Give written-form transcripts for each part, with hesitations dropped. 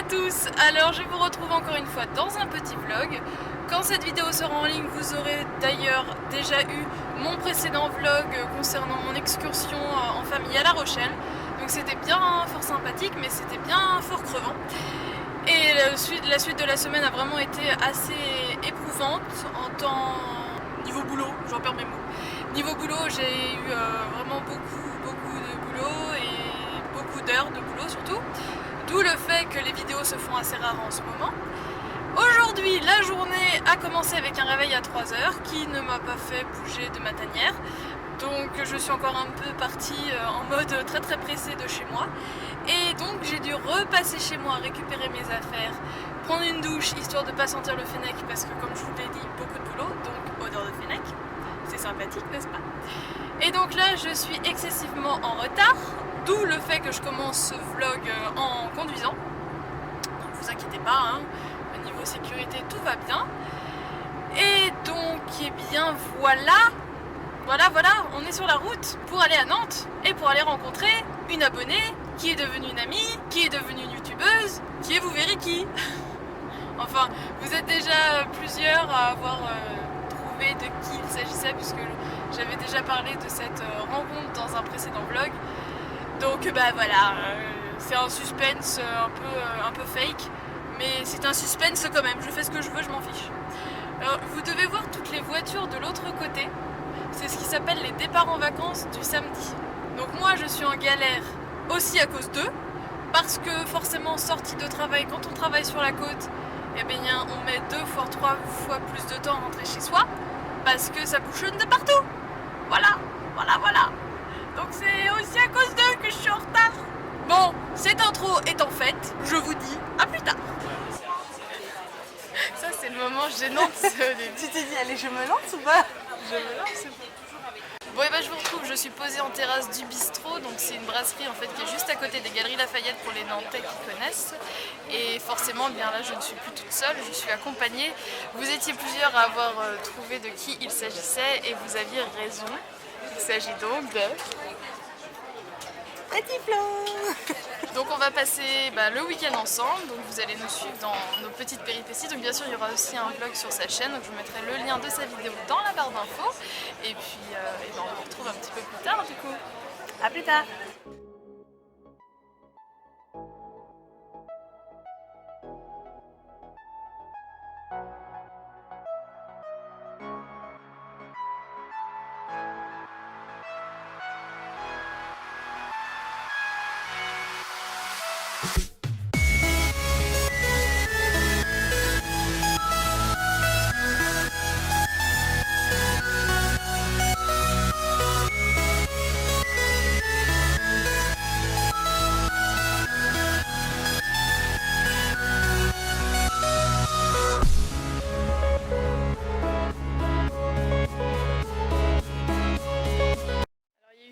tous, alors je vous retrouve encore une fois dans un petit vlog. Quand cette vidéo sera en ligne, vous aurez d'ailleurs déjà eu mon précédent vlog concernant mon excursion en famille à La Rochelle. Donc c'était bien fort sympathique, mais c'était bien fort crevant. Et la suite de la semaine a vraiment été assez éprouvante en temps... Niveau boulot, j'en perds mes mots. Niveau boulot, j'ai eu vraiment beaucoup de boulot et beaucoup d'heures de boulot surtout. D'où le fait que les vidéos se font assez rares en ce moment. Aujourd'hui, la journée a commencé avec un réveil à 3 h qui ne m'a pas fait bouger de ma tanière. Donc je suis encore un peu partie en mode très pressée de chez moi. Et donc j'ai dû repasser chez moi, récupérer mes affaires, prendre une douche histoire de ne pas sentir le fennec parce que comme je vous l'ai dit, beaucoup de boulot, donc odeur de fennec. C'est sympathique, n'est-ce pas? Et donc là, je suis excessivement en retard, d'où le fait que je commence ce vlog en conduisant. Donc vous inquiétez pas, hein, au niveau sécurité, tout va bien. Et donc, eh bien voilà, on est sur la route pour aller à Nantes et pour aller rencontrer une abonnée qui est devenue une amie, qui est devenue une youtubeuse, qui est vous verrez qui. Enfin, vous êtes déjà plusieurs à avoir trouvé de qui il s'agissait puisque j'avais déjà parlé de cette rencontre dans un précédent vlog. Donc bah voilà, c'est un suspense un peu fake, mais c'est un suspense quand même, je fais ce que je veux, je m'en fiche. Alors vous devez voir toutes les voitures de l'autre côté, c'est ce qui s'appelle les départs en vacances du samedi. Donc moi je suis en galère aussi à cause d'eux, parce que forcément sortie de travail, quand on travaille sur la côte, eh bien on met 2 fois 3 fois plus de temps à rentrer chez soi, parce que ça bouchonne de partout. Voilà. Donc c'est aussi à cause d'eux que je suis en retard. Bon, cette intro étant faite, je vous dis à plus tard. Ça c'est le moment gênant de ce début. Tu t'es dit, allez, je me lance ou pas? Je me lance. Bon et ben je vous retrouve, je suis posée en terrasse du bistrot, donc c'est une brasserie en fait qui est juste à côté des Galeries Lafayette pour les Nantais qui connaissent. Et forcément bien là je ne suis plus toute seule, je suis accompagnée. Vous étiez plusieurs à avoir trouvé de qui il s'agissait et vous aviez raison. Il s'agit donc de... Petit Flo. Donc on va passer le week-end ensemble, donc vous allez nous suivre dans nos petites péripéties. Donc bien sûr il y aura aussi un vlog sur sa chaîne, donc je vous mettrai le lien de sa vidéo dans la barre d'infos. Et puis on se retrouve un petit peu plus tard du coup. À plus tard.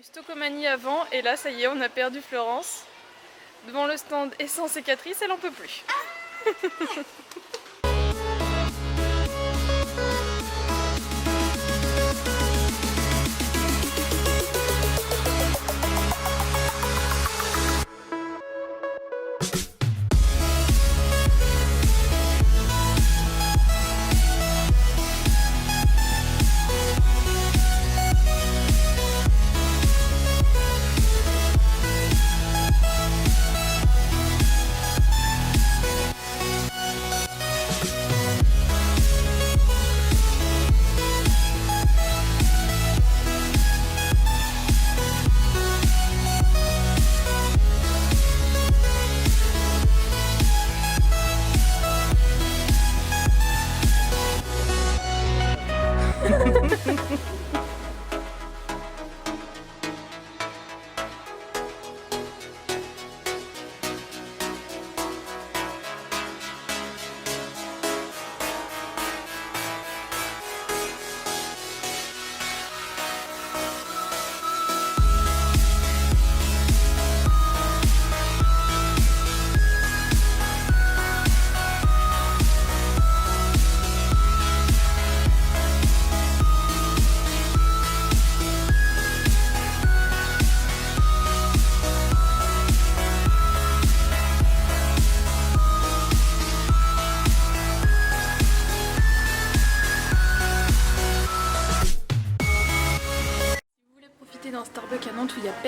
Stocomanie avant et là ça y est on a perdu Florence devant le stand essence et Catrice, elle en peut plus.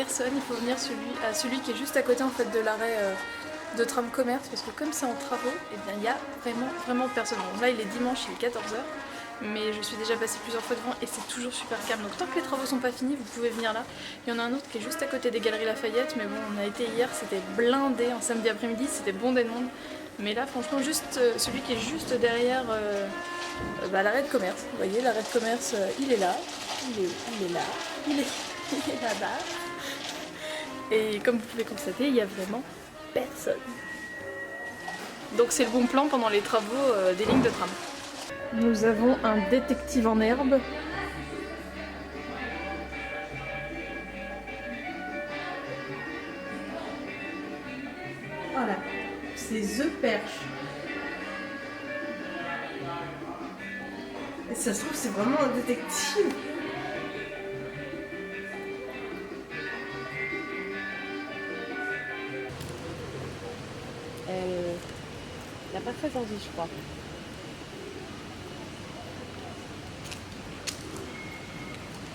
personne, il faut venir à celui qui est juste à côté en fait de l'arrêt de tram commerce, parce que comme c'est en travaux, et bien il y a vraiment personne. Bon, là il est dimanche, il est 14h, mais je suis déjà passée plusieurs fois devant et c'est toujours super calme. Donc tant que les travaux sont pas finis, vous pouvez venir là. Il y en a un autre qui est juste à côté des Galeries Lafayette, mais bon, on a été hier, c'était blindé en samedi après-midi, c'était bondé de monde. Mais là franchement, juste celui qui est juste derrière l'arrêt de commerce. Vous voyez, l'arrêt de commerce, il est là, il est là, il est là-bas. Et comme vous pouvez constater, il y a vraiment personne. Donc c'est le bon plan pendant les travaux des lignes de tram. Nous avons un détective en herbe. Voilà, c'est The Perche. Et ça se trouve, c'est vraiment un détective. Il n'a pas très envie, je crois.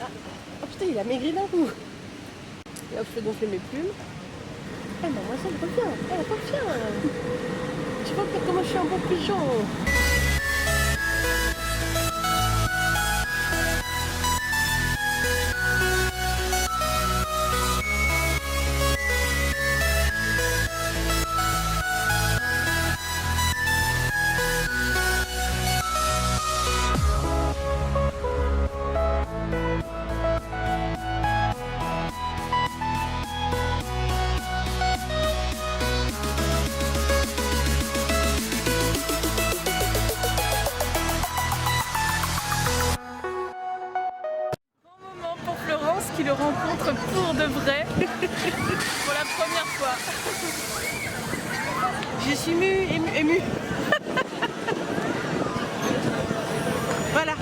Ah. Oh putain, il a maigri d'un coup. Et hop, je fais gonfler mes plumes. Eh ben moi ça, elle revient. Elle revient. Tu vois comment je suis un bon pigeon. Qui le rencontre pour de vrai pour la première fois. Je suis émue. Voilà.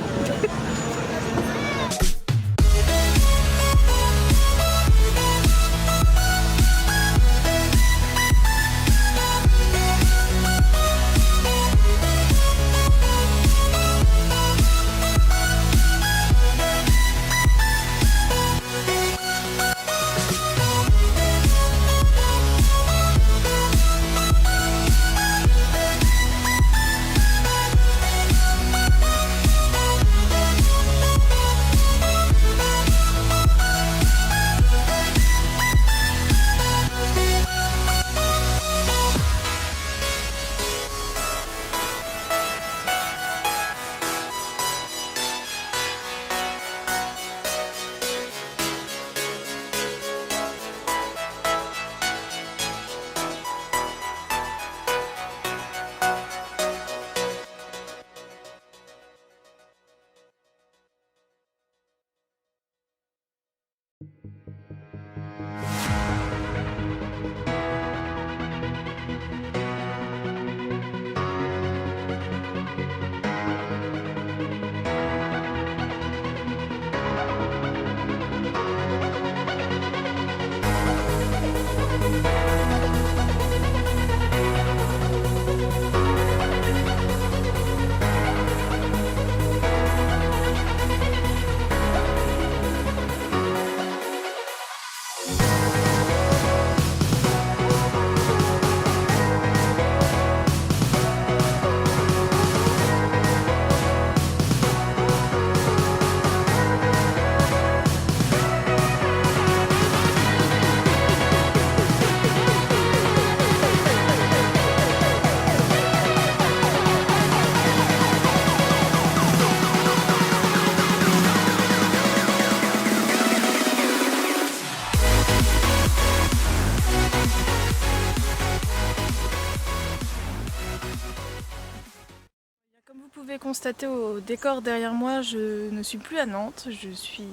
Constaté au décor derrière moi, je ne suis plus à Nantes, je suis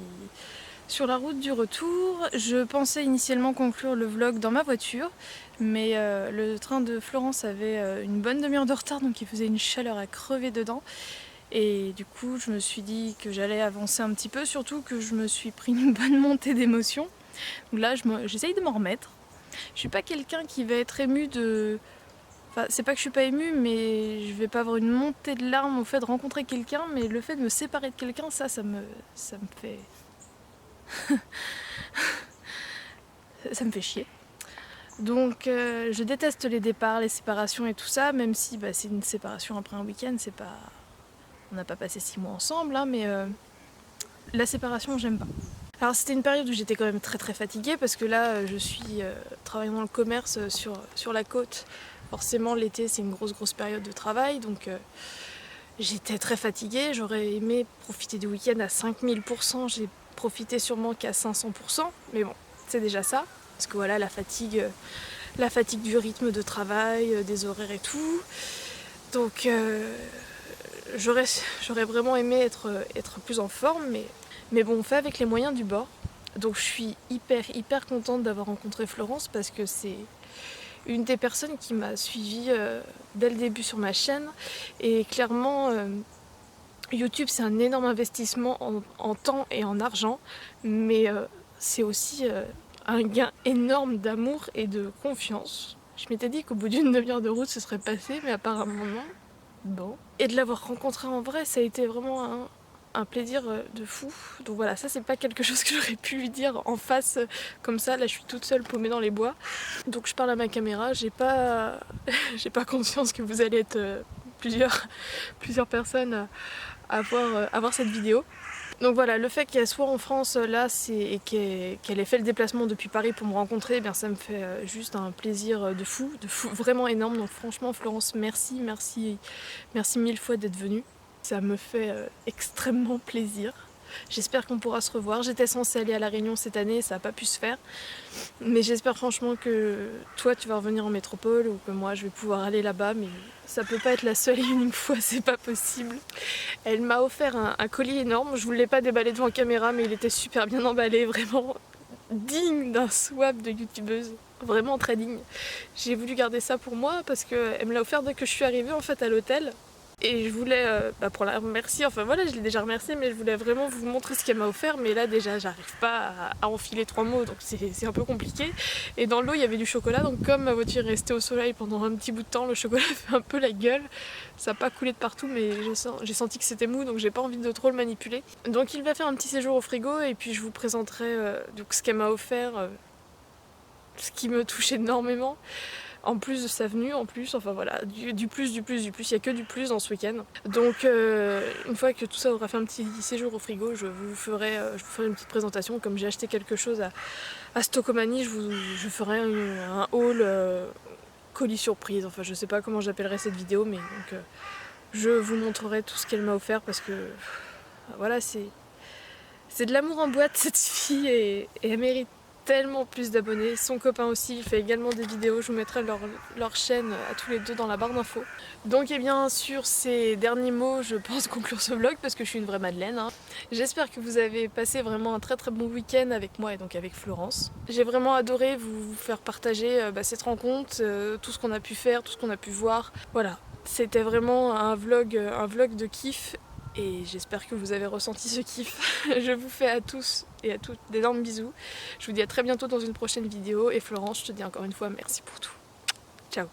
sur la route du retour. Je pensais initialement conclure le vlog dans ma voiture, mais le train de Florence avait une bonne demi-heure de retard, donc il faisait une chaleur à crever dedans. Et du coup, je me suis dit que j'allais avancer un petit peu, surtout que je me suis pris une bonne montée d'émotions. Là, j'essaye de m'en remettre. Je suis pas quelqu'un qui va être ému de... Enfin, c'est pas que je suis pas émue, mais je vais pas avoir une montée de larmes au fait de rencontrer quelqu'un, mais le fait de me séparer de quelqu'un, ça me fait... ça me fait chier. Donc je déteste les départs, les séparations et tout ça, même si c'est une séparation après un week-end, c'est pas... On n'a pas passé 6 mois ensemble, hein, mais la séparation, j'aime pas. Alors c'était une période où j'étais quand même très fatiguée, parce que là je suis travaillant dans le commerce sur la côte. Forcément l'été c'est une grosse période de travail, donc j'étais très fatiguée. J'aurais aimé profiter du week-end à 5000%, j'ai profité sûrement qu'à 500%, mais bon, c'est déjà ça. Parce que voilà, la fatigue du rythme de travail, des horaires et tout. Donc j'aurais vraiment aimé être plus en forme, mais bon, on fait avec les moyens du bord. Donc je suis hyper contente d'avoir rencontré Florence, parce que c'est une des personnes qui m'a suivie dès le début sur ma chaîne. Et clairement, YouTube c'est un énorme investissement en temps et en argent, mais c'est aussi un gain énorme d'amour et de confiance. Je m'étais dit qu'au bout d'une demi-heure de route ce serait passé, mais apparemment non. Bon. Et de l'avoir rencontré en vrai, ça a été vraiment un plaisir de fou. Donc voilà, ça c'est pas quelque chose que j'aurais pu lui dire en face comme ça. Là je suis toute seule paumée dans les bois. Donc je parle à ma caméra, j'ai pas conscience que vous allez être plusieurs personnes à voir cette vidéo. Donc voilà, le fait qu'elle soit en France là, et qu'elle ait fait le déplacement depuis Paris pour me rencontrer, eh bien ça me fait juste un plaisir de fou, vraiment énorme. Donc franchement Florence, merci 1000 fois d'être venue. Ça me fait extrêmement plaisir. J'espère qu'on pourra se revoir. J'étais censée aller à La Réunion cette année, ça n'a pas pu se faire. Mais j'espère franchement que toi tu vas revenir en métropole, ou que moi je vais pouvoir aller là-bas, mais ça peut pas être la seule et unique fois, c'est pas possible. Elle m'a offert un colis énorme, je voulais pas déballer devant caméra, mais il était super bien emballé, vraiment digne d'un swap de youtubeuse. Vraiment très digne. J'ai voulu garder ça pour moi parce qu'elle me l'a offert dès que je suis arrivée en fait à l'hôtel. Et je voulais, pour la remercier, enfin voilà, je l'ai déjà remerciée, mais je voulais vraiment vous montrer ce qu'elle m'a offert. Mais là déjà, j'arrive pas à enfiler 3 mots, donc c'est un peu compliqué. Et dans l'eau, il y avait du chocolat, donc comme ma voiture est restée au soleil pendant un petit bout de temps, le chocolat fait un peu la gueule. Ça n'a pas coulé de partout, mais j'ai senti que c'était mou, donc j'ai pas envie de trop le manipuler. Donc il va faire un petit séjour au frigo, et puis je vous présenterai donc ce qu'elle m'a offert, ce qui me touche énormément. En plus de sa venue, enfin voilà, du plus, il n'y a que du plus dans ce week-end. Donc une fois que tout ça aura fait un petit séjour au frigo, je vous ferai une petite présentation. Comme j'ai acheté quelque chose à Stockomanie, je ferai un haul colis surprise, enfin je sais pas comment j'appellerai cette vidéo, mais donc je vous montrerai tout ce qu'elle m'a offert, parce que voilà, c'est de l'amour en boîte cette fille, et elle mérite tellement plus d'abonnés. Son copain aussi, il fait également des vidéos, je vous mettrai leur chaîne à tous les deux dans la barre d'infos. Donc et bien sur ces derniers mots, je pense conclure ce vlog, parce que je suis une vraie madeleine, hein. J'espère que vous avez passé vraiment un très bon week-end avec moi et donc avec Florence. J'ai vraiment adoré vous faire partager cette rencontre, tout ce qu'on a pu faire, tout ce qu'on a pu voir. Voilà, c'était vraiment un vlog de kiff. Et j'espère que vous avez ressenti ce kiff. Je vous fais à tous et à toutes d'énormes bisous. Je vous dis à très bientôt dans une prochaine vidéo. Et Florence, je te dis encore une fois merci pour tout. Ciao.